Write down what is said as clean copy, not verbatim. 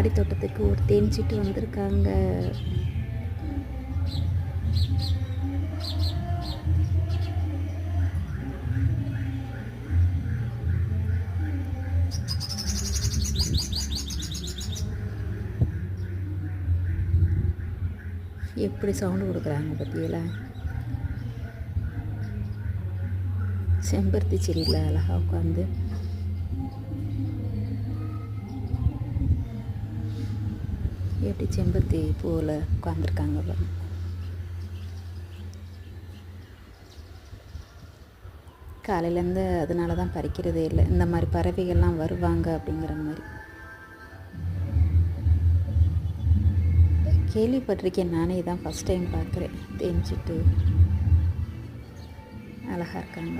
மாடி தோட்டத்துக்கு ஒரு தேன்சிட்டு வந்திருக்காங்க. எப்படி சவுண்டு கொடுக்குறாங்க பற்றியெல்லாம். செம்பருத்தி செடியில் அழகாக உட்காந்து எப்படி செம்பருத்தி பூவில் உட்காந்துருக்காங்க பாருங்க. காலையிலேருந்து அதனால தான் பறிக்கிறதே இல்லை. இந்த மாதிரி பறவைகள்லாம் வருவாங்க அப்படிங்கிற மாதிரி கேள்விப்பட்டிருக்கேன். நானே தான் ஃபஸ்ட் டைம் பார்க்குறேன். தேன்சிட்டு அழகாக இருக்காங்க.